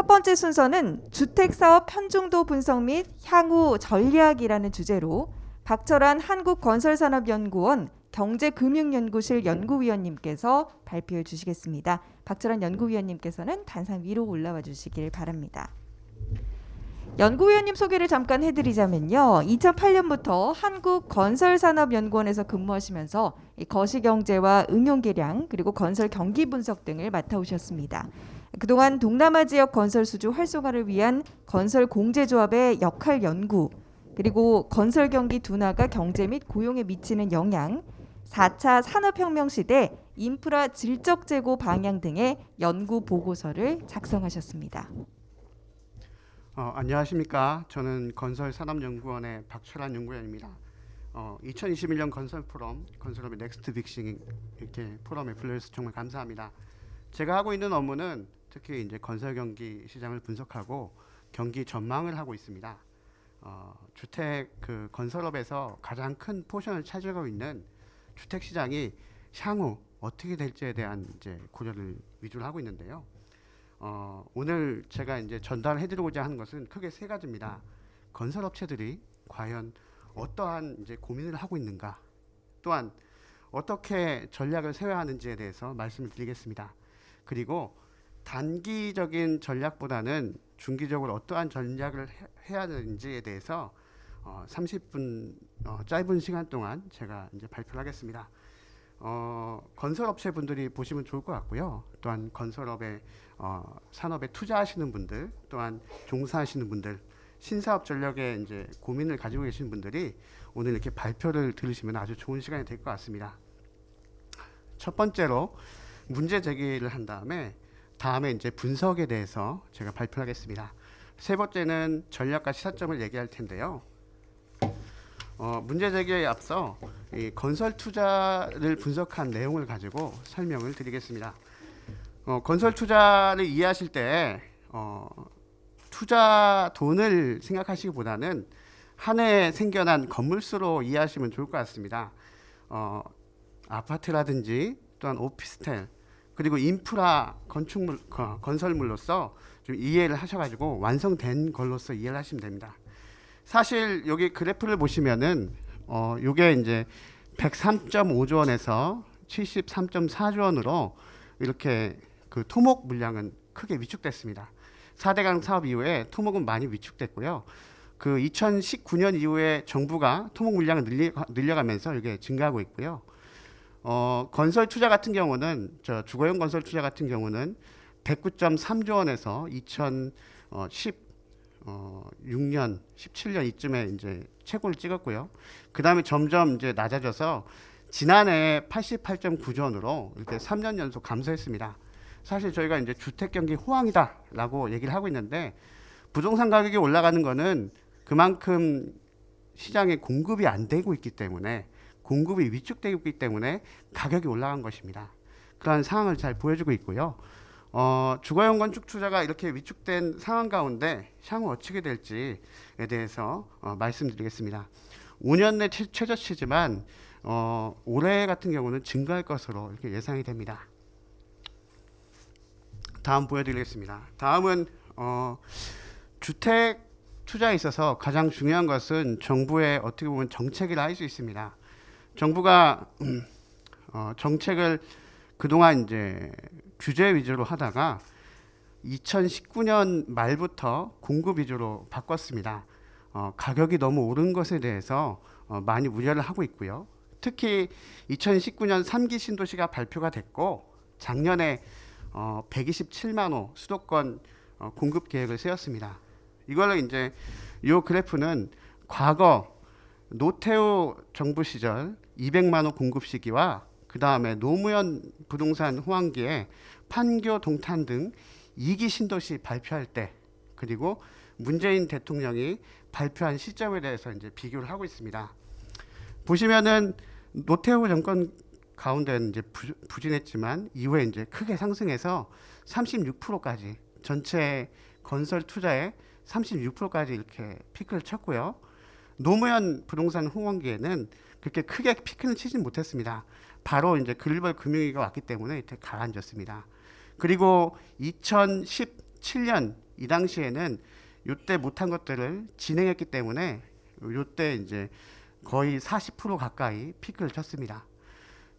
첫 번째 순서는 주택사업 편중도 분석 및 향후 전략이라는 주제로 박철환 한국건설산업연구원 경제금융연구실 연구위원님께서 발표해 주시겠습니다. 박철환 연구위원님께서는 단상 위로 올라와 주시길 바랍니다. 연구위원님 소개를 잠깐 해드리자면요. 2008년부터 한국건설산업연구원에서 근무하시면서 거시경제와 응용계량 그리고 건설 경기 분석 등을 맡아오셨습니다. 그동안 동남아 지역 건설 수주 활성화를 위한 건설 공제조합의 역할 연구, 그리고 건설 경기 둔화가 경제 및 고용에 미치는 영향, 4차 산업혁명 시대 인프라 질적 재고 방향 등의 연구 보고서를 작성하셨습니다. 안녕하십니까. 저는 건설산업연구원의 박철환 연구원입니다. 2021년 건설 포럼, 건설업의 넥스트 빅싱 이렇게 포럼에 불러주셔서 정말 감사합니다. 제가 하고 있는 업무는 특히 이제 건설 경기 시장을 분석하고 경기 전망을 하고 있습니다. 주택 건설업에서 가장 큰 포션을 차지하고 있는 주택 시장이 향후 어떻게 될지에 대한 이제 고려를 위주로 하고 있는데요. 오늘 제가 이제 전달해드리고자 하는 것은 크게 세 가지입니다. 건설업체들이 과연 어떠한 이제 고민을 하고 있는가, 또한 어떻게 전략을 세워야 하는지에 대해서 말씀을 드리겠습니다. 그리고 단기적인 전략보다는 중기적으로 어떠한 전략을 해야 하는지에 대해서 30분 짧은 시간 동안 제가 이제 발표를 하겠습니다. 건설업체 분들이 보시면 좋을 것 같고요. 또한 건설업에 산업에 투자하시는 분들, 또한 종사하시는 분들, 신사업 전략에 이제 고민을 가지고 계신 분들이 오늘 이렇게 발표를 들으시면 아주 좋은 시간이 될 것 같습니다. 첫 번째로 문제 제기를 한 다음에 이제 분석에 대해서 제가 발표하겠습니다. 세 번째는 전략과 시사점을 얘기할 텐데요. 문제 제기에 앞서 이 건설 투자를 분석한 내용을 가지고 설명을 드리겠습니다. 건설 투자를 이해하실 때 투자 돈을 생각하시기보다는 한 해에 생겨난 건물수로 이해하시면 좋을 것 같습니다. 아파트라든지 또한 오피스텔 그리고 인프라 건설물로서 좀 이해를 하셔가지고 완성된 걸로서 이해를 하시면 됩니다. 사실 여기 그래프를 보시면은 요게 이제 103.5조 원에서 73.4조 원으로 이렇게 그 토목 물량은 크게 위축됐습니다. 4대강 사업 이후에 토목은 많이 위축됐고요. 그 2019년 이후에 정부가 토목 물량을 늘려가면서 이게 증가하고 있고요. 건설 투자 같은 경우는 주거용 건설 투자 같은 경우는 109.3조 원에서 2016년, 17년 이쯤에 이제 최고를 찍었고요. 그 다음에 점점 이제 낮아져서 지난해 88.9조 원으로 이렇게 3년 연속 감소했습니다. 사실 저희가 이제 주택 경기 호황이다라고 얘기를 하고 있는데 부동산 가격이 올라가는 거는 그만큼 시장에 공급이 안 되고 있기 때문에 공급이 위축되고 있기 때문에 가격이 올라간 것입니다. 그러한 상황을 잘 보여주고 있고요. 주거용 건축 투자가 이렇게 위축된 상황 가운데 향후 어떻게 될지에 대해서 말씀드리겠습니다. 5년 내 최저치지만 올해 같은 경우는 증가할 것으로 이렇게 예상이 됩니다. 다음 보여드리겠습니다. 다음은 주택 투자에 있어서 가장 중요한 것은 정부의 어떻게 보면 정책이라 할 수 있습니다. 정부가 정책을 그동안 이제 규제 위주로 하다가 2019년 말부터 공급 위주로 바꿨습니다. 가격이 너무 오른 것에 대해서 많이 우려를 하고 있고요. 특히 2019년 3기 신도시가 발표가 됐고 작년에 127만 호 수도권 공급 계획을 세웠습니다. 이걸로 이제 이 그래프는 과거 노태우 정부 시절 200만 호 공급 시기와 그 다음에 노무현 부동산 호황기에 판교, 동탄 등 2기 신도시 발표할 때 그리고 문재인 대통령이 발표한 시점에 대해서 이제 비교를 하고 있습니다. 보시면은 노태우 정권 가운데는 이제 부진했지만 이후에 이제 크게 상승해서 36%까지 전체 건설 투자의 36%까지 이렇게 피크를 쳤고요. 노무현 부동산 호황기에는 그렇게 크게 피크는 치진 못했습니다. 바로 이제 글로벌 금융위기가 왔기 때문에 이렇게 가라앉았습니다. 그리고 2017년 이 당시에는 요때 못한 것들을 진행했기 때문에 요때 이제 거의 40% 가까이 피크를 쳤습니다.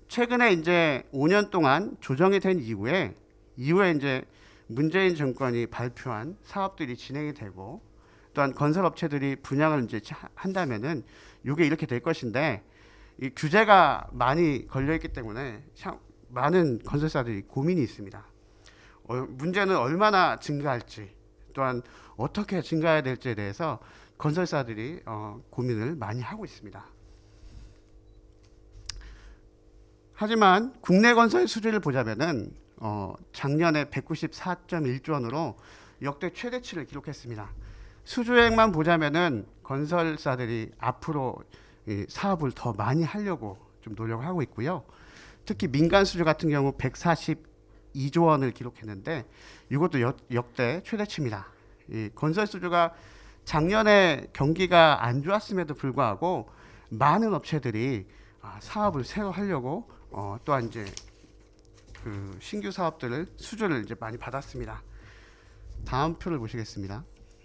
최근에 이제 5년 동안 조정이 된 이후에 이제 문재인 정권이 발표한 사업들이 진행이 되고 또한 건설업체들이 분양을 이제 한다면은 이게 이렇게 될 것인데 이 규제가 많이 걸려 있기 때문에 많은 건설사들이 고민이 있습니다. 문제는 얼마나 증가할지 또한 어떻게 증가해야 될지에 대해서 건설사들이 고민을 많이 하고 있습니다. 하지만 국내 건설 수주를 보자면은 작년에 194.1조 원으로 역대 최대치를 기록했습니다. 수주액만 보자면은 건설사들이 앞으로 이 사업을 더 많이 하려고 좀 노력을 하고 있고요. 특히 민간 수주 같은 경우 142조 원을 기록했는데 이것도 역대 최대치입니다. 이 건설 수주가 작년에 경기가 안 좋았음에도 불구하고 많은 업체들이 사업을 새로 하려고 또한 이제 그 신규 사업들을 수주를 이제 많이 받았습니다. 다음 표를 보시겠습니다.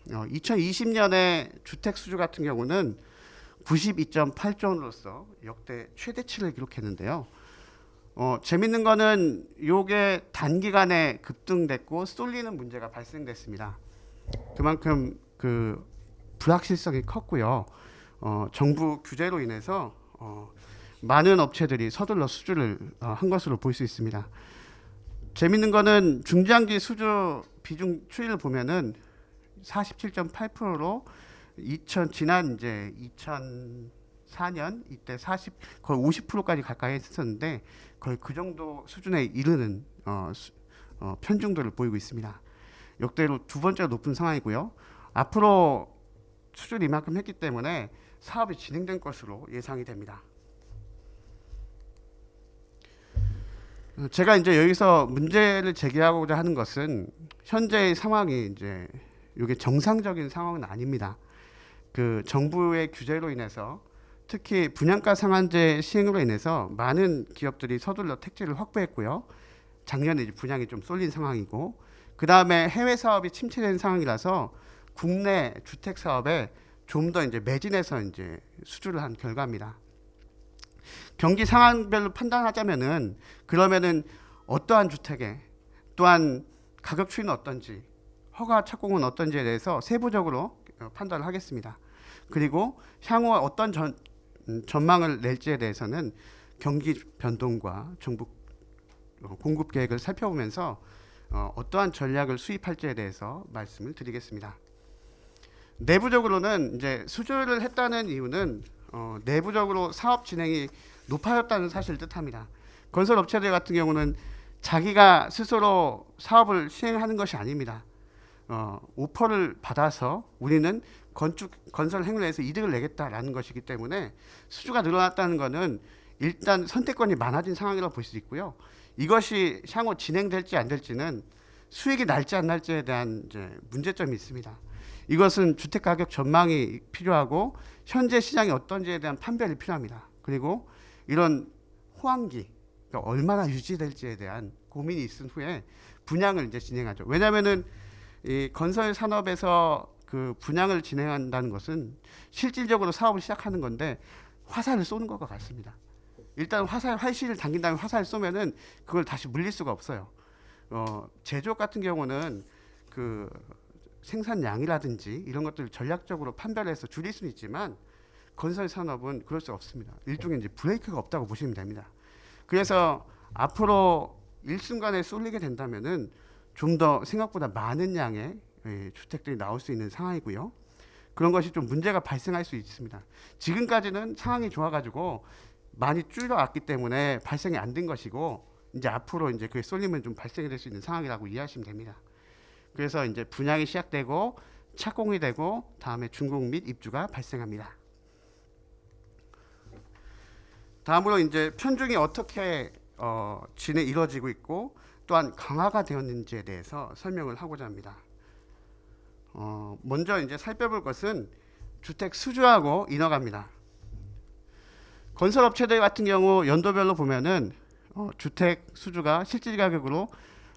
2020년에 주택 수주 같은 경우는 92.8조 원으로서 역대 최대치를 기록했는데요. 재밌는 거는 요게 단기간에 급등됐고 쏠리는 문제가 발생됐습니다. 그만큼 그 불확실성이 컸고요. 정부 규제로 인해서 많은 업체들이 서둘러 수주를 한 것으로 볼 수 있습니다. 재밌는 거는 중장기 수주 비중 추이를 보면은 47.8%로 지난 이제 2004년 이때 거의 50%까지 가까이 했었는데 거의 그 정도 수준에 이르는 편중도를 보이고 있습니다. 역대로 두 번째로 높은 상황이고요. 앞으로 수주를 이만큼 했기 때문에 사업이 진행된 것으로 예상이 됩니다. 제가 이제 여기서 문제를 제기하고자 하는 것은 현재의 상황이 이제 이게 정상적인 상황은 아닙니다. 그 정부의 규제로 인해서 특히 분양가 상한제 시행으로 인해서 많은 기업들이 서둘러 택지를 확보했고요. 작년에 이제 분양이 좀 쏠린 상황이고 그 다음에 해외 사업이 침체된 상황이라서 국내 주택 사업에 좀 더 이제 매진해서 이제 수주를 한 결과입니다. 경기 상황별로 판단하자면은 그러면은 어떠한 주택에 또한 가격 추이는 어떤지 허가 착공은 어떤지에 대해서 세부적으로 판단을 하겠습니다. 그리고 향후 어떤 전망을 낼지에 대해서는 경기 변동과 정부 공급 계획을 살펴보면서 어떠한 전략을 수립할지에 대해서 말씀을 드리겠습니다. 내부적으로는 이제 수주를 했다는 이유는 내부적으로 사업 진행이 높아졌다는 사실을 뜻합니다. 건설 업체들 같은 경우는 자기가 스스로 사업을 시행하는 것이 아닙니다. 오퍼를 받아서 우리는 건설 행위를 해서 이득을 내겠다라는 것이기 때문에 수주가 늘어났다는 것은 일단 선택권이 많아진 상황이라고 볼 수 있고요. 이것이 향후 진행될지 안 될지는 수익이 날지 안 날지에 대한 이제 문제점이 있습니다. 이것은 주택 가격 전망이 필요하고 현재 시장이 어떤지에 대한 판별이 필요합니다. 그리고 이런 호황기 그러니까 얼마나 유지될지에 대한 고민이 있은 후에 분양을 이제 진행하죠. 왜냐하면은 이 건설 산업에서 그 분양을 진행한다는 것은 실질적으로 사업을 시작하는 건데 화살을 쏘는 것과 같습니다. 일단 활시를 당긴 다음에 화살을 쏘면은 그걸 다시 물릴 수가 없어요. 제조업 같은 경우는 그 생산량이라든지 이런 것들을 전략적으로 판별해서 줄일 수는 있지만 건설 산업은 그럴 수 없습니다. 일종의 이제 브레이크가 없다고 보시면 됩니다. 그래서 앞으로 일순간에 쏠리게 된다면은 좀 더 생각보다 많은 양의 주택들이 나올 수 있는 상황이고요. 그런 것이 좀 문제가 발생할 수 있습니다. 지금까지는 상황이 좋아가지고 많이 줄여왔기 때문에 발생이 안 된 것이고 이제 앞으로 이제 그게 쏠리면 좀 발생이 될 수 있는 상황이라고 이해하시면 됩니다. 그래서 이제 분양이 시작되고 착공이 되고 다음에 준공 및 입주가 발생합니다. 다음으로 이제 편중이 어떻게 이루어지고 있고 또한 강화가 되었는지에 대해서 설명을 하고자 합니다. 먼저 이제 살펴볼 것은 주택 수주하고 인허가입니다. 건설업체들 같은 경우 연도별로 보면은 주택 수주가 실질 가격으로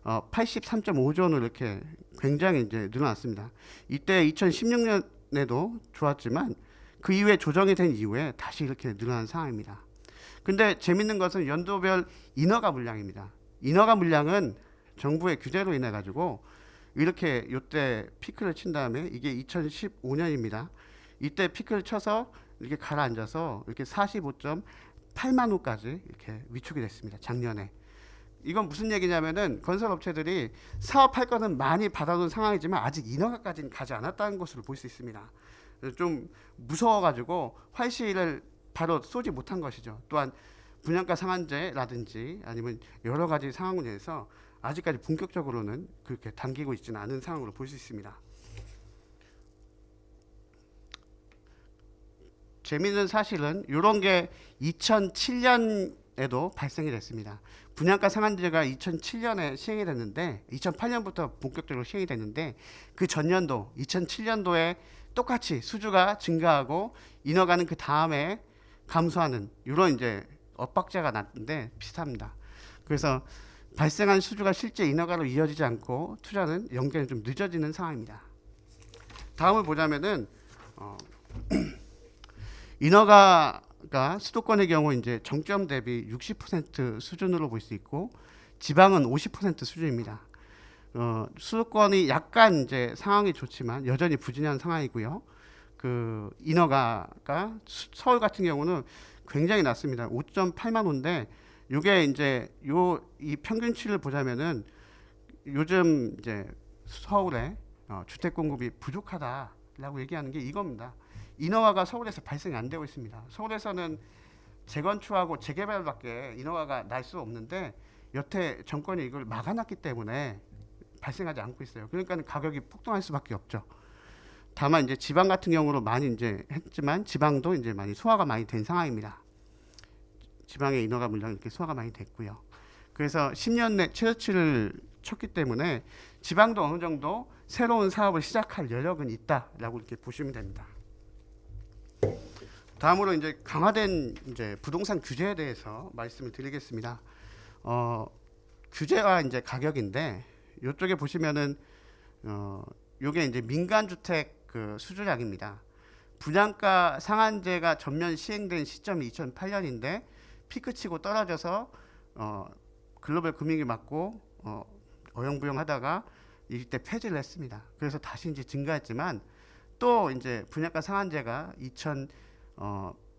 83.5조 원으로 이렇게 굉장히 이제 늘어났습니다. 이때 2016년에도 좋았지만 그 이후에 조정이 된 이후에 다시 이렇게 늘어난 상황입니다. 근데 재밌는 것은 연도별 인허가 물량입니다. 인허가 물량은 정부의 규제로 인해 가지고 이렇게 이때 피크를 친 다음에 이게 2015년입니다. 이때 피크를 쳐서 이렇게 가라앉아서 이렇게 45.8만 호까지 이렇게 위축이 됐습니다. 작년에. 이건 무슨 얘기냐면은 건설업체들이 사업할 거는 많이 받아놓은 상황이지만 아직 인허가까지는 가지 않았다는 것으로 볼 수 있습니다. 좀 무서워가지고 활시를 바로 쏘지 못한 것이죠. 또한 분양가 상한제라든지 아니면 여러 가지 상황으로 인해서 아직까지 본격적으로는 그렇게 당기고 있지는 않은 상황으로 볼 수 있습니다. 재미있는 사실은 이런 게 2007년에도 발생이 됐습니다. 분양가 상한제가 2007년에 시행이 됐는데 2008년부터 본격적으로 시행이 됐는데 그 전년도 2007년도에 똑같이 수주가 증가하고 인허가는 그 다음에 감소하는 이런 이제 엇박자가 났는데 비슷합니다. 그래서 발생한 수주가 실제 인허가로 이어지지 않고 투자는 연계는 좀 늦어지는 상황입니다. 다음을 보자면은 인허가가 수도권의 경우 이제 정점 대비 60% 수준으로 볼 수 있고 지방은 50% 수준입니다. 수도권이 약간 이제 상황이 좋지만 여전히 부진한 상황이고요. 그 인허가가 서울 같은 경우는 굉장히 낮습니다. 5.8만 호인데 이게 이제 이 평균치를 보자면은 요즘 이제 서울에 주택 공급이 부족하다라고 얘기하는 게 이겁니다. 인허가가 서울에서 발생이 안 되고 있습니다. 서울에서는 재건축하고 재개발밖에 인허가가 날 수 없는데 여태 정권이 이걸 막아놨기 때문에 발생하지 않고 있어요. 그러니까 가격이 폭등할 수밖에 없죠. 다만 이제 지방 같은 경우로 많이 이제 했지만 지방도 이제 많이 소화가 많이 된 상황입니다. 지방의 인허가 물량 이렇게 소화가 많이 됐고요. 그래서 10년 내 최저치를 쳤기 때문에 지방도 어느 정도 새로운 사업을 시작할 여력은 있다라고 이렇게 보시면 됩니다. 다음으로 이제 강화된 이제 부동산 규제에 대해서 말씀을 드리겠습니다. 규제와 이제 가격인데 이쪽에 보시면은 요게 이제 민간 주택 그 수주량입니다. 분양가 상한제가 전면 시행된 시점이 2008년인데 피크치고 떨어져서 글로벌 금융이 맞고 어영부영하다가 이때 폐지를 했습니다. 그래서 다시 이제 증가했지만 또 이제 분양가 상한제가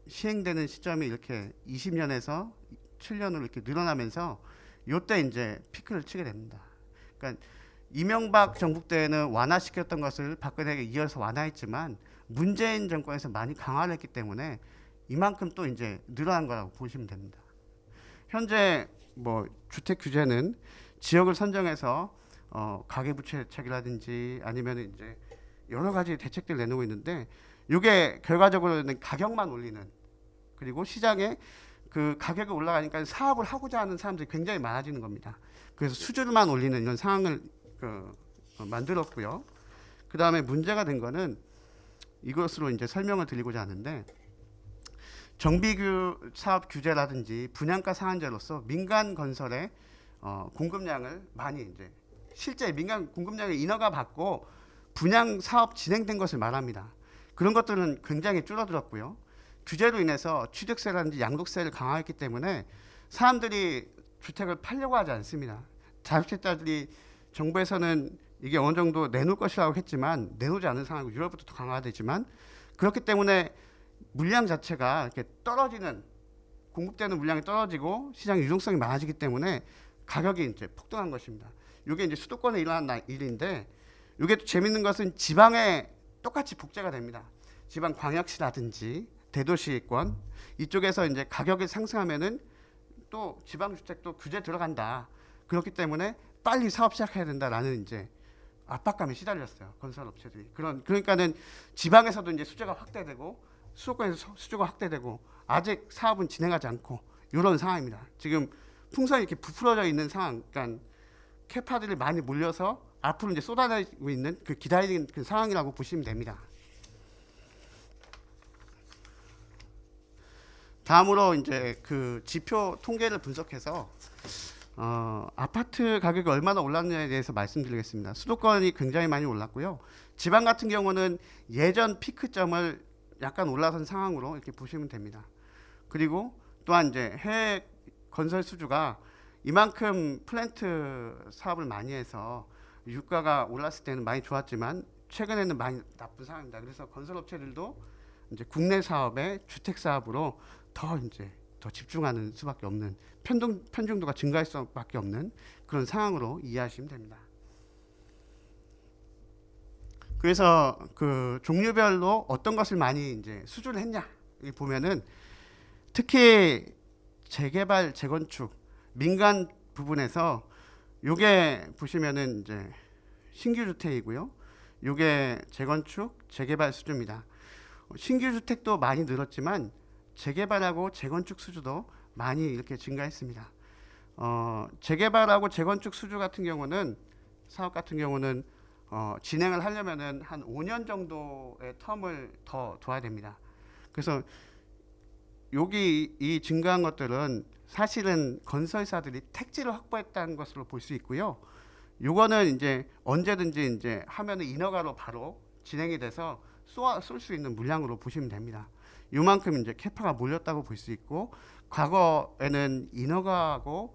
시행되는 시점이 이렇게 20년에서 7년으로 이렇게 늘어나면서 요때 이제 피크를 치게 됩니다. 그러니까 이명박 정부 때는 완화시켰던 것을 박근혜가 이어서 완화했지만 문재인 정권에서 많이 강화를 했기 때문에 이만큼 또 이제 늘어난 거라고 보시면 됩니다. 현재 뭐 주택 규제는 지역을 선정해서 가계부채 대책이라든지 아니면 이제 여러 가지 대책들 내놓고 있는데 이게 결과적으로는 가격만 올리는 그리고 시장에 그 가격이 올라가니까 사업을 하고자 하는 사람들이 굉장히 많아지는 겁니다. 그래서 수주만 올리는 이런 상황을 만들었고요. 그 다음에 문제가 된 거는 이것으로 이제 설명을 드리고자 하는데 정비규 사업 규제라든지 분양가 상한제로서 민간 건설의 공급량을 많이 이제 실제 민간 공급량의 인허가 받고 분양 사업 진행된 것을 말합니다. 그런 것들은 굉장히 줄어들었고요. 규제로 인해서 취득세라든지 양도세를 강화했기 때문에 사람들이 주택을 팔려고 하지 않습니다. 자주택자들이 정부에서는 이게 어느 정도 내놓을 것이라고 했지만 내놓지 않은 상황이고 6월부터 더 강화되지만 그렇기 때문에 물량 자체가 이렇게 떨어지는 공급되는 물량이 떨어지고 시장 유동성이 많아지기 때문에 가격이 이제 폭등한 것입니다. 이게 이제 수도권에 일어난 일인데 이게 또 재밌는 것은 지방에 똑같이 복제가 됩니다. 지방 광역시라든지 대도시권 이쪽에서 이제 가격이 상승하면은 또 지방 주택도 규제 들어간다. 그렇기 때문에 빨리 사업 시작해야 된다라는 이제 압박감에 시달렸어요. 건설업체들이. 그러니까는 지방에서도 이제 수주가 확대되고 수도권에서 수주가 확대되고 아직 사업은 진행하지 않고 이런 상황입니다. 지금 풍선이 이렇게 부풀어져 있는 상황, 그러니까 캐파들이 많이 몰려서 앞으로 이제 쏟아내고 있는 그 기다리는 그 상황이라고 보시면 됩니다. 다음으로 이제 그 지표 통계를 분석해서 아파트 가격이 얼마나 올랐느냐에 대해서 말씀드리겠습니다. 수도권이 굉장히 많이 올랐고요. 지방 같은 경우는 예전 피크점을 약간 올라선 상황으로 이렇게 보시면 됩니다. 그리고 또한 이제 해외 건설 수주가 이만큼 플랜트 사업을 많이 해서 유가가 올랐을 때는 많이 좋았지만 최근에는 많이 나쁜 상황입니다. 그래서 건설업체들도 이제 국내 사업에 주택 사업으로 더 집중하는 수밖에 없는 편중도가 증가할 수밖에 없는 그런 상황으로 이해하시면 됩니다. 그래서 그 종류별로 어떤 것을 많이 이제 수주를 했냐 이 보면은 특히 재개발, 재건축, 민간 부분에서 요게 보시면은 이제 신규 주택이고요. 요게 재건축, 재개발 수주입니다. 신규 주택도 많이 늘었지만 재개발하고 재건축 수주도 많이 이렇게 증가했습니다. 재개발하고 재건축 수주 같은 경우는 사업 같은 경우는 진행을 하려면은 한 5년 정도의 텀을 더 둬야 됩니다. 그래서 여기 이 증가한 것들은 사실은 건설사들이 택지를 확보했다는 것으로 볼 수 있고요. 요거는 이제 언제든지 이제 하면은 인허가로 바로 진행이 돼서 쏠 수 있는 물량으로 보시면 됩니다. 요만큼 이제 캐파가 몰렸다고 볼 수 있고, 과거에는 인허가하고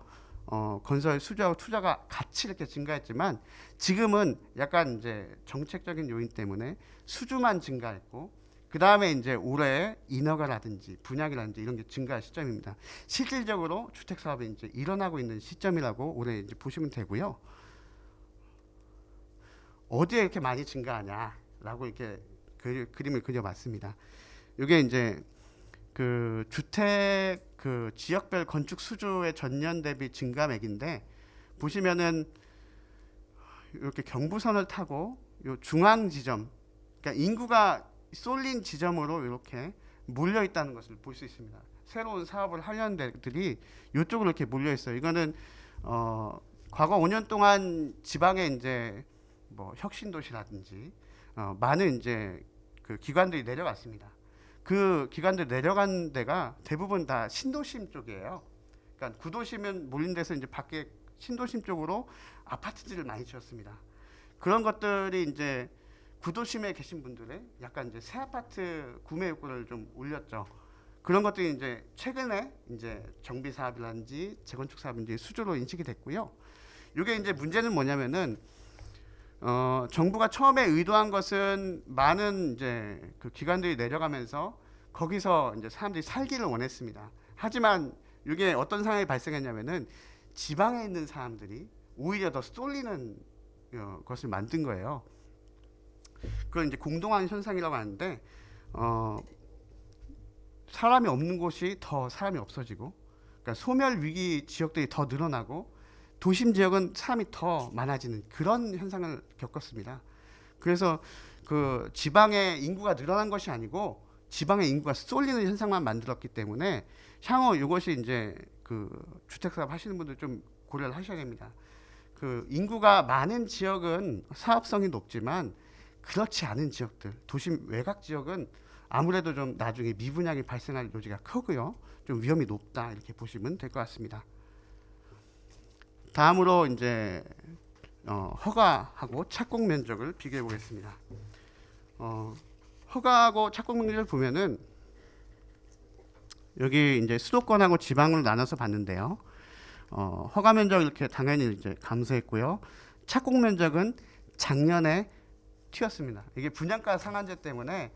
건설 수주하고 투자가 같이 이렇게 증가했지만 지금은 약간 이제 정책적인 요인 때문에 수주만 증가했고, 그 다음에 이제 올해 인허가라든지 분양이라든지 이런 게 증가할 시점입니다. 실질적으로 주택 사업이 이제 일어나고 있는 시점이라고 올해 이제 보시면 되고요. 어디에 이렇게 많이 증가하냐라고 이렇게 그림을 그려봤습니다. 이게 이제 그 주택 그 지역별 건축 수주의 전년 대비 증가액인데, 보시면은 이렇게 경부선을 타고 요 중앙 지점, 그러니까 인구가 쏠린 지점으로 이렇게 몰려 있다는 것을 볼 수 있습니다. 새로운 사업을 하려는 데들이 이쪽으로 이렇게 몰려 있어요. 이거는 과거 5년 동안 지방에 이제 뭐 혁신도시라든지 많은 이제 그 기관들이 내려갔습니다. 그 기관들 내려간 데가 대부분 다 신도심 쪽이에요. 그러니까 구도심은 몰린 데서 이제 밖에 신도심 쪽으로 아파트들을 많이 지었습니다. 그런 것들이 이제 구도심에 계신 분들의 약간 이제 새 아파트 구매 욕구를 좀 올렸죠. 그런 것들이 이제 최근에 이제 정비 사업이라든지 재건축 사업인지 수주로 인식이 됐고요. 이게 이제 문제는 뭐냐면은 정부가 처음에 의도한 것은 많은 이제 그 기관들이 내려가면서 거기서 이제 사람들이 살기를 원했습니다. 하지만 이게 어떤 상황이 발생했냐면은 지방에 있는 사람들이 오히려 더 쏠리는 것을 만든 거예요. 그건 이제 공동화한 현상이라고 하는데, 사람이 없는 곳이 더 사람이 없어지고, 그러니까 소멸 위기 지역들이 더 늘어나고 도심 지역은 사람이 더 많아지는 그런 현상을 겪었습니다. 그래서 그 지방의 인구가 늘어난 것이 아니고 지방의 인구가 쏠리는 현상만 만들었기 때문에 향후 이것이 이제 그 주택 사업 하시는 분들 좀 고려를 하셔야 됩니다. 그 인구가 많은 지역은 사업성이 높지만 그렇지 않은 지역들, 도심 외곽 지역은 아무래도 좀 나중에 미분양이 발생할 여지가 크고요. 좀 위험이 높다 이렇게 보시면 될 것 같습니다. 다음으로 이제 허가하고 착공 면적을 비교해 보겠습니다. 허가하고 착공 면적을 보면은 여기 이제 수도권하고 지방으로 나눠서 봤는데요. 허가 면적 이렇게 당연히 이제 감소했고요. 착공 면적은 작년에 튀었습니다. 이게 분양가 상한제 때문에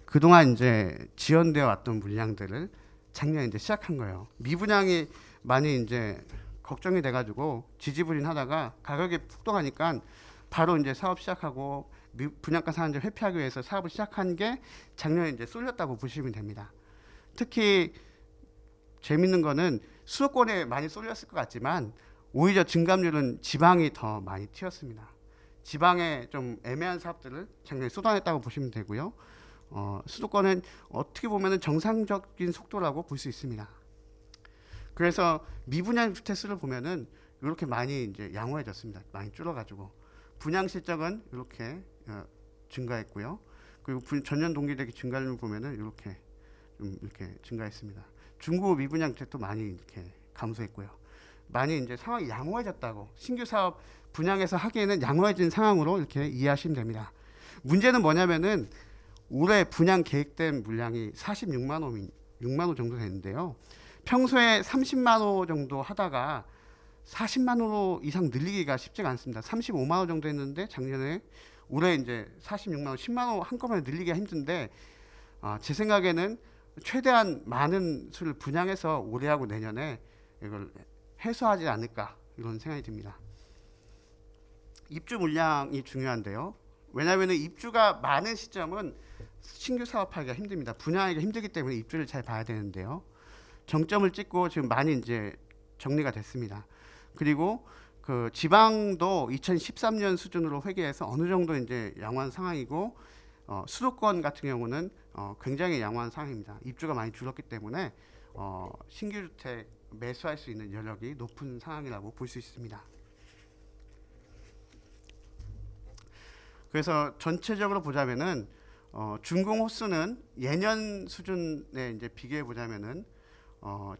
그동안 이제 지연되어 왔던 물량들을 작년에 이제 시작한 거예요. 미분양이 많이 이제 걱정이 돼가지고 지지부진하다가 가격이 폭등하니까 바로 이제 사업 시작하고 분양가 상한제 회피하기 위해서 사업을 시작한 게 작년에 이제 쏠렸다고 보시면 됩니다. 특히 재밌는 거는 수도권에 많이 쏠렸을 것 같지만 오히려 증감률은 지방이 더 많이 튀었습니다. 지방에 좀 애매한 사업들을 작년에 쏟아냈다고 보시면 되고요. 수도권은 어떻게 보면 정상적인 속도라고 볼 수 있습니다. 그래서 미분양 주택 수를 보면은 이렇게 많이 이제 양호해졌습니다. 많이 줄어가지고 분양 실적은 이렇게 증가했고요. 그리고 전년 동기 대비 증가율을 보면은 이렇게 좀 이렇게 증가했습니다. 중고 미분양 주택도 많이 이렇게 감소했고요. 많이 이제 상황이 양호해졌다고, 신규 사업 분양해서 하기에는 양호해진 상황으로 이렇게 이해하시면 됩니다. 문제는 뭐냐면은 올해 분양 계획된 물량이 46만 호, 6만 호 정도 되는데요. 평소에 30만 호 정도 하다가 40만 호 이상 늘리기가 쉽지가 않습니다. 35만 호 정도 했는데 작년에, 올해 이제 46만 호, 10만 호 한꺼번에 늘리기가 힘든데, 제 생각에는 최대한 많은 수를 분양해서 올해하고 내년에 이걸 해소하지 않을까, 이런 생각이 듭니다. 입주 물량이 중요한데요. 왜냐하면 입주가 많은 시점은 신규 사업하기가 힘듭니다. 분양하기가 힘들기 때문에 입주를 잘 봐야 되는데요. 정점을 찍고 지금 많이 이제 정리가 됐습니다. 그리고 그 지방도 2013년 수준으로 회귀해서 어느 정도 이제 양호한 상황이고, 수도권 같은 경우는 굉장히 양호한 상황입니다. 입주가 많이 줄었기 때문에 신규 주택 매수할 수 있는 여력이 높은 상황이라고 볼 수 있습니다. 그래서 전체적으로 보자면은 준공 호수는 예년 수준에 이제 비교해 보자면은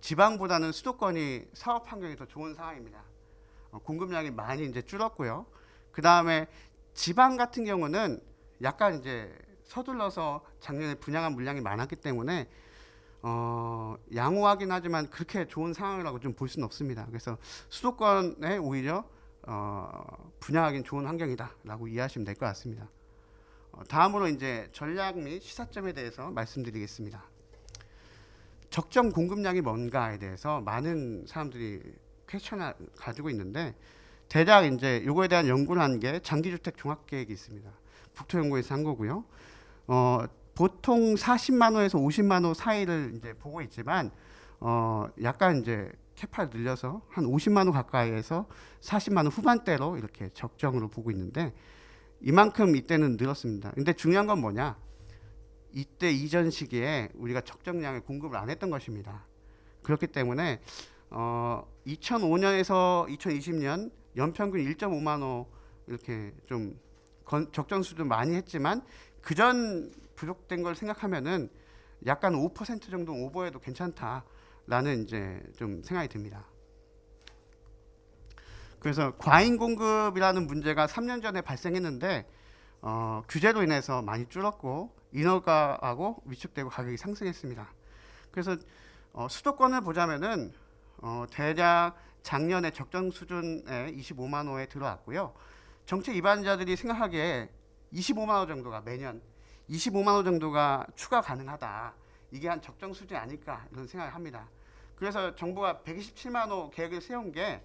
지방보다는 수도권이 사업 환경이 더 좋은 상황입니다. 공급량이 많이 이제 줄었고요. 그 다음에 지방 같은 경우는 약간 이제 서둘러서 작년에 분양한 물량이 많았기 때문에 양호하긴 하지만 그렇게 좋은 상황이라고 좀 볼 수는 없습니다. 그래서 수도권에 오히려 분양하기는 좋은 환경이다라고 이해하시면 될 것 같습니다. 다음으로 이제 전략 및 시사점에 대해서 말씀드리겠습니다. 적정 공급량이 뭔가에 대해서 많은 사람들이 퀘스천을 가지고 있는데, 대략 이제 요거에 대한 연구를 한 게 장기주택 종합계획이 있습니다. 국토연구에서 한 거고요. 보통 40만 호에서 50만 호 사이를 이제 보고 있지만, 약간 이제 캐파를 늘려서 한 50만 호 가까이에서 40만 호 후반대로 이렇게 적정으로 보고 있는데, 이만큼 이때는 늘었습니다. 근데 중요한 건 뭐냐? 이때 이전 시기에 우리가 적정량의 공급을 안 했던 것입니다. 그렇기 때문에 2005년에서 2020년 연평균 1.5만 호 이렇게 좀 적정 수도 많이 했지만, 그전 부족된 걸 생각하면은 약간 5% 정도 오버해도 괜찮다라는 이제 좀 생각이 듭니다. 그래서 과잉 공급이라는 문제가 3년 전에 발생했는데 규제로 인해서 많이 줄었고, 인허가하고 위축되고 가격이 상승했습니다. 그래서 수도권을 보자면은 대략 작년에 적정 수준에 25만 호에 들어왔고요. 정책 위반자들이 생각하기에 25만 호 정도가 매년 25만 호 정도가 추가 가능하다. 이게 한 적정 수준이 아닐까, 이런 생각을 합니다. 그래서 정부가 127만 호 계획을 세운 게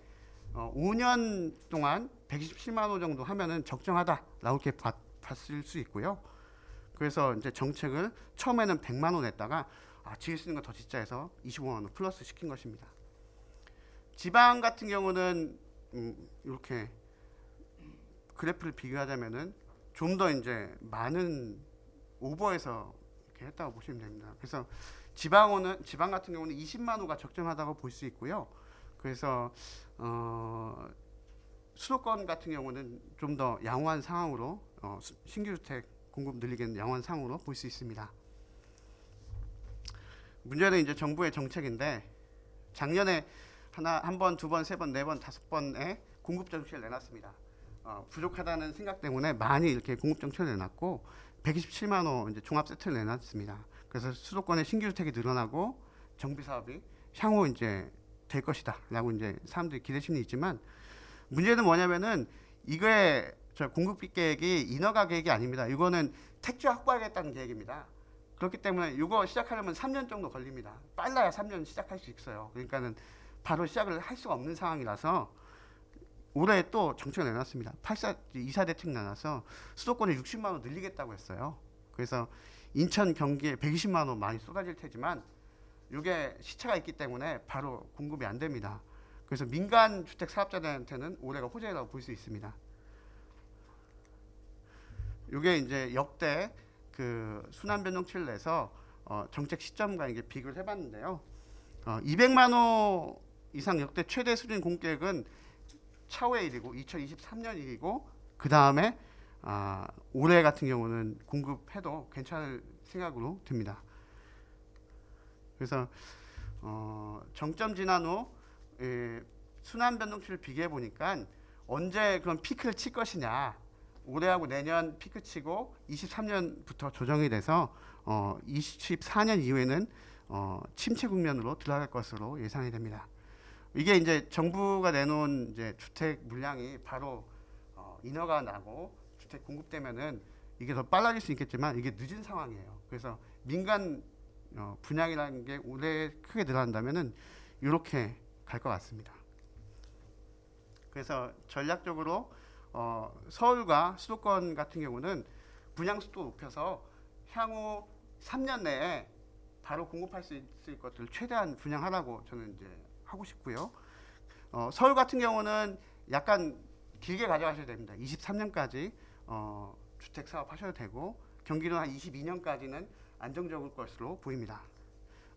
5년 동안 127만 호 정도 하면은 적정하다라고 이렇게 봤을 수 있고요. 그래서 이제 정책을 처음에는 100만 호 냈다가 지을 수 있는 거 더 짓자 해서 25만 호 플러스 시킨 것입니다. 지방 같은 경우는 이렇게 그래프를 비교하자면은 좀 더 이제 많은 오버해서 이렇게 했다고 보시면 됩니다. 그래서 지방 같은 경우는 20만 호가 적정하다고 볼 수 있고요. 그래서 수도권 같은 경우는 좀 더 양호한 상황으로 신규 주택 공급 늘리기는 양호한 상황으로 볼 수 있습니다. 문제는 이제 정부의 정책인데, 작년에 한 번, 두 번, 세 번, 네 번, 다섯 번의 공급 정책을 내놨습니다. 부족하다는 생각 때문에 많이 이렇게 공급 정책을 내놨고, 127만 호 이제 종합 세트를 내놨습니다. 그래서 수도권의 신규 주택이 늘어나고 정비 사업이 향후 이제 될 것이다라고 이제 사람들이 기대 심리 있지만, 문제는 뭐냐면은 이거의 공급 계획이 인허가 계획이 아닙니다. 이거는 택지 확보하겠다는 계획입니다. 그렇기 때문에 이거 시작하려면 3년 정도 걸립니다. 빨라야 3년 시작할 수 있어요. 그러니까는 바로 시작을 할 수가 없는 상황이라서 올해 또 정책을 내놨습니다. 2사 대책 내놔서 수도권에 60만 호 늘리겠다고 했어요. 그래서 인천, 경기에 120만 호 많이 쏟아질 테지만 이게 시차가 있기 때문에 바로 공급이 안 됩니다. 그래서 민간 주택 사업자들한테는 올해가 호재라고 볼 수 있습니다. 이게 이제 역대 그 순환 변동치를 내서 정책 시점과 이게 비교를 해봤는데요. 200만 호 이상 역대 최대 수준 공급계획은 차후의 일이고 2023년 일이고, 그 다음에 올해 같은 경우는 공급해도 괜찮을 생각으로 듭니다. 그래서 정점 지난 후 순환 변동치를 비교해 보니까 언제 그런 피크를 칠 것이냐, 올해하고 내년 피크 치고 23년부터 조정이 돼서 24년 이후에는 침체 국면으로 들어갈 것으로 예상이 됩니다. 이게 이제 정부가 내놓은 이제 주택 물량이 바로 인허가 나고 주택 공급되면은 이게 더 빨라질 수 있겠지만 이게 늦은 상황이에요. 그래서 민간 분양이라는 게 올해 크게 늘어난다면은 이렇게 갈 것 같습니다. 그래서 전략적으로 서울과 수도권 같은 경우는 분양 속도 높여서 향후 3년 내에 바로 공급할 수 있을 것들 최대한 분양하라고 저는 이제 하고 싶고요. 서울 같은 경우는 약간 길게 가져가셔야 됩니다. 23년까지 주택 사업 하셔도 되고, 경기도는 한 22년까지는 안정적일 것으로 보입니다.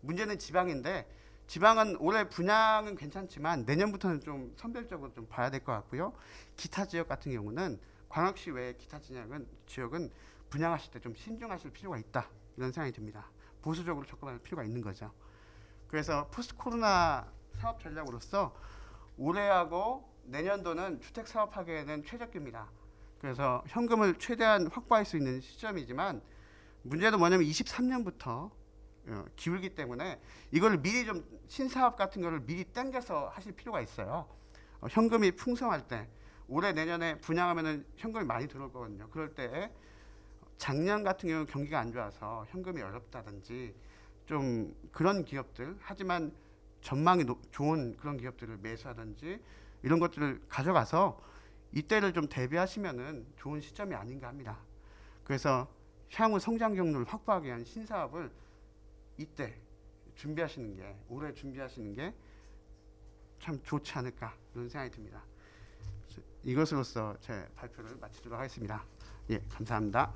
문제는 지방인데, 지방은 올해 분양은 괜찮지만 내년부터는 좀 선별적으로 좀 봐야 될 것 같고요. 기타 지역 같은 경우는 광역시 외에 기타 지역은 분양하실 때 좀 신중하실 필요가 있다, 이런 생각이 듭니다. 보수적으로 접근할 필요가 있는 거죠. 그래서 포스트 코로나 사업 전략으로서 올해하고 내년도는 주택 사업하기에는 최적기입니다. 그래서 현금을 최대한 확보할 수 있는 시점이지만, 문제는 뭐냐면 23년부터 기울기 때문에 이걸 미리 좀 신사업 같은 거를 미리 당겨서 하실 필요가 있어요. 현금이 풍성할 때, 올해 내년에 분양하면은 현금이 많이 들어올 거거든요. 그럴 때 작년 같은 경우 경기가 안 좋아서 현금이 어렵다든지 좀 그런 기업들, 하지만 전망이 좋은 그런 기업들을 매수하든지 이런 것들을 가져가서 이때를 좀 대비하시면은 좋은 시점이 아닌가 합니다. 그래서 향후 성장 경로를 확보하기 위한 신사업을 이때 준비하시는 게, 올해 준비하시는 게 참 좋지 않을까, 이런 생각이 듭니다. 이것으로서 제 발표를 마치도록 하겠습니다. 예, 감사합니다.